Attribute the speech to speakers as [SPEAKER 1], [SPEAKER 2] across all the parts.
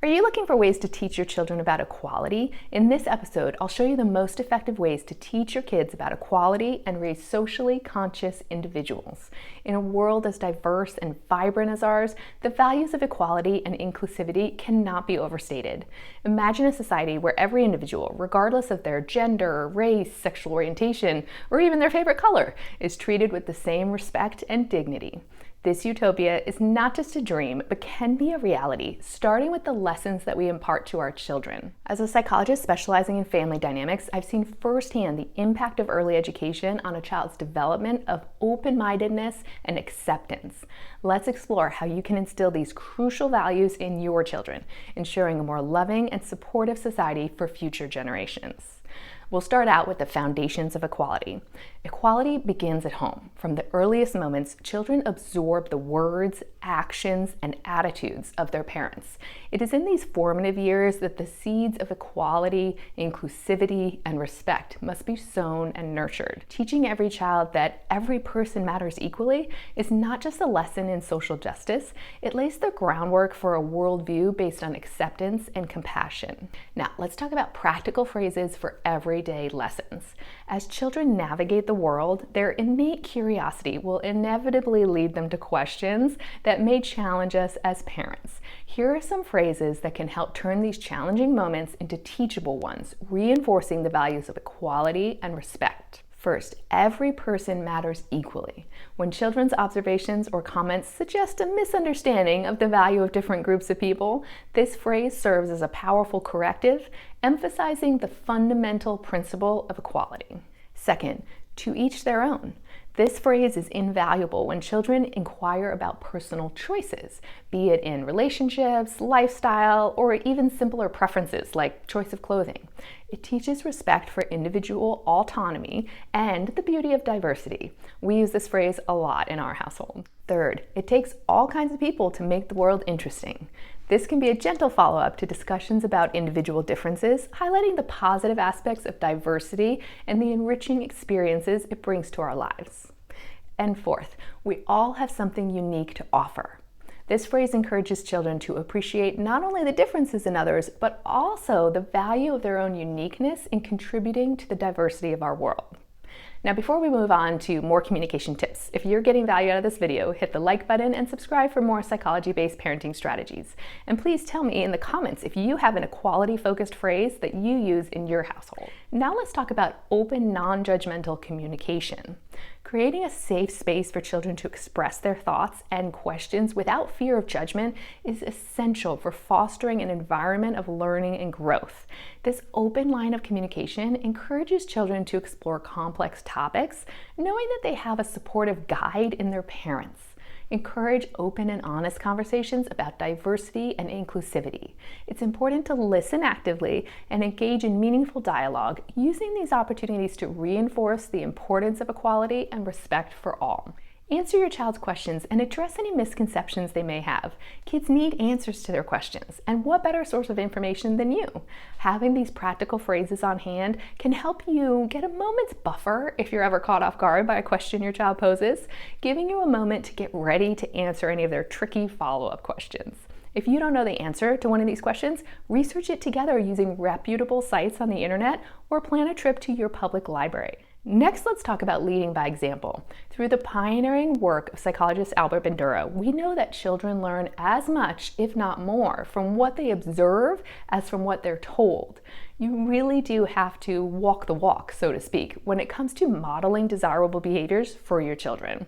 [SPEAKER 1] Are you looking for ways to teach your children about equality? In this episode, I'll show you the most effective ways to teach your kids about equality and raise socially conscious individuals. In a world as diverse and vibrant as ours, the values of equality and inclusivity cannot be overstated. Imagine a society where every individual, regardless of their gender, race, sexual orientation, or even their favorite color, is treated with the same respect and dignity. This utopia is not just a dream, but can be a reality, starting with the lessons that we impart to our children. As a psychologist specializing in family dynamics, I've seen firsthand the impact of early education on a child's development of open-mindedness and acceptance. Let's explore how you can instill these crucial values in your children, ensuring a more loving and supportive society for future generations. We'll start out with the foundations of equality. Equality begins at home. From the earliest moments, children absorb the words, actions, and attitudes of their parents. It is in these formative years that the seeds of equality, inclusivity, and respect must be sown and nurtured. Teaching every child that every person matters equally is not just a lesson in social justice, it lays the groundwork for a worldview based on acceptance and compassion. Now, let's talk about practical phrases for everyday lessons. As children navigate the world, their innate curiosity will inevitably lead them to questions that may challenge us as parents. Here are some phrases that can help turn these challenging moments into teachable ones, reinforcing the values of equality and respect. First, every person matters equally. When children's observations or comments suggest a misunderstanding of the value of different groups of people, this phrase serves as a powerful corrective, emphasizing the fundamental principle of equality. Second, to each their own. This phrase is invaluable when children inquire about personal choices, be it in relationships, lifestyle, or even simpler preferences like choice of clothing. It teaches respect for individual autonomy and the beauty of diversity. We use this phrase a lot in our household. Third, it takes all kinds of people to make the world interesting. This can be a gentle follow-up to discussions about individual differences, highlighting the positive aspects of diversity and the enriching experiences it brings to our lives. And fourth, we all have something unique to offer. This phrase encourages children to appreciate not only the differences in others, but also the value of their own uniqueness in contributing to the diversity of our world. Now, before we move on to more communication tips, if you're getting value out of this video, hit the like button and subscribe for more psychology-based parenting strategies. And please tell me in the comments if you have an equality-focused phrase that you use in your household. Now let's talk about open, non-judgmental communication. Creating a safe space for children to express their thoughts and questions without fear of judgment is essential for fostering an environment of learning and growth. This open line of communication encourages children to explore complex topics, knowing that they have a supportive guide in their parents. Encourage open and honest conversations about diversity and inclusivity. It's important to listen actively and engage in meaningful dialogue, using these opportunities to reinforce the importance of equality and respect for all. Answer your child's questions and address any misconceptions they may have. Kids need answers to their questions, and what better source of information than you? Having these practical phrases on hand can help you get a moment's buffer if you're ever caught off guard by a question your child poses, giving you a moment to get ready to answer any of their tricky follow-up questions. If you don't know the answer to one of these questions, research it together using reputable sites on the internet or plan a trip to your public library. Next, let's talk about leading by example. Through the pioneering work of psychologist Albert Bandura, we know that children learn as much, if not more, from what they observe as from what they're told. You really do have to walk the walk, so to speak, when it comes to modeling desirable behaviors for your children.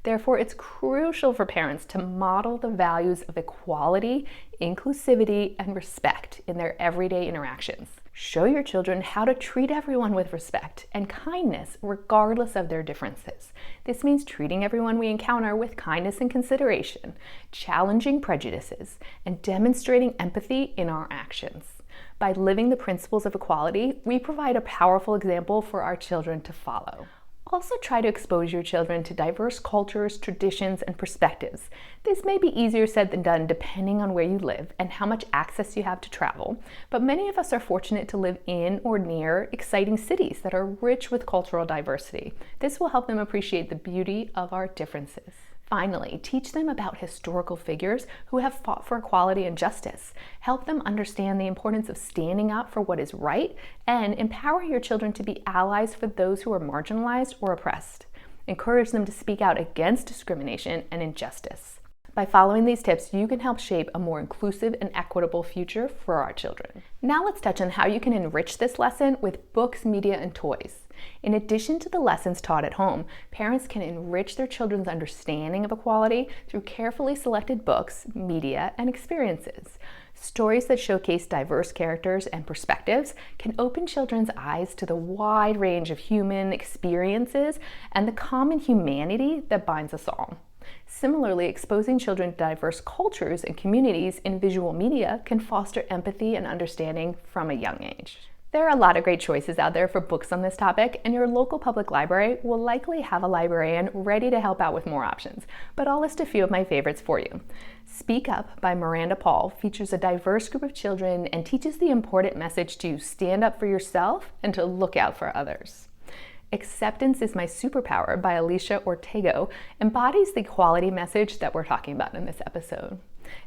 [SPEAKER 1] Therefore, it's crucial for parents to model the values of equality, inclusivity, and respect in their everyday interactions. Show your children how to treat everyone with respect and kindness regardless of their differences. This means treating everyone we encounter with kindness and consideration, challenging prejudices, and demonstrating empathy in our actions. By living the principles of equality, we provide a powerful example for our children to follow. Also try to expose your children to diverse cultures, traditions, and perspectives. This may be easier said than done depending on where you live and how much access you have to travel, but many of us are fortunate to live in or near exciting cities that are rich with cultural diversity. This will help them appreciate the beauty of our differences. Finally, teach them about historical figures who have fought for equality and justice. Help them understand the importance of standing up for what is right, and empower your children to be allies for those who are marginalized or oppressed. Encourage them to speak out against discrimination and injustice. By following these tips, you can help shape a more inclusive and equitable future for our children. Now let's touch on how you can enrich this lesson with books, media, and toys. In addition to the lessons taught at home, parents can enrich their children's understanding of equality through carefully selected books, media, and experiences. Stories that showcase diverse characters and perspectives can open children's eyes to the wide range of human experiences and the common humanity that binds us all. Similarly, exposing children to diverse cultures and communities in visual media can foster empathy and understanding from a young age. There are a lot of great choices out there for books on this topic, and your local public library will likely have a librarian ready to help out with more options, but I'll list a few of my favorites for you. Speak Up by Miranda Paul features a diverse group of children and teaches the important message to stand up for yourself and to look out for others. Acceptance is My Superpower by Alicia Ortego embodies the equality message that we're talking about in this episode.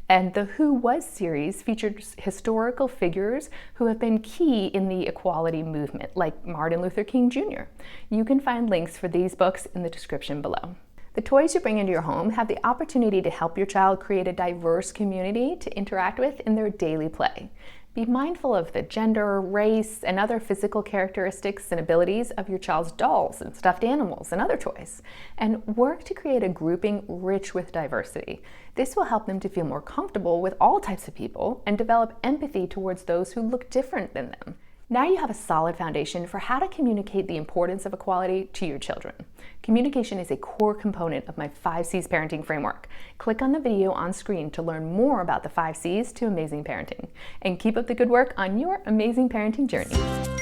[SPEAKER 1] And the Who Was series features historical figures who have been key in the equality movement, like Martin Luther King Jr. You can find links for these books in the description below. The toys you bring into your home have the opportunity to help your child create a diverse community to interact with in their daily play. Be mindful of the gender, race, and other physical characteristics and abilities of your child's dolls and stuffed animals and other toys, and work to create a grouping rich with diversity. This will help them to feel more comfortable with all types of people and develop empathy towards those who look different than them. Now you have a solid foundation for how to communicate the importance of equality to your children. Communication is a core component of my 5 C's parenting framework. Click on the video on screen to learn more about the 5 C's to amazing parenting. And keep up the good work on your amazing parenting journey.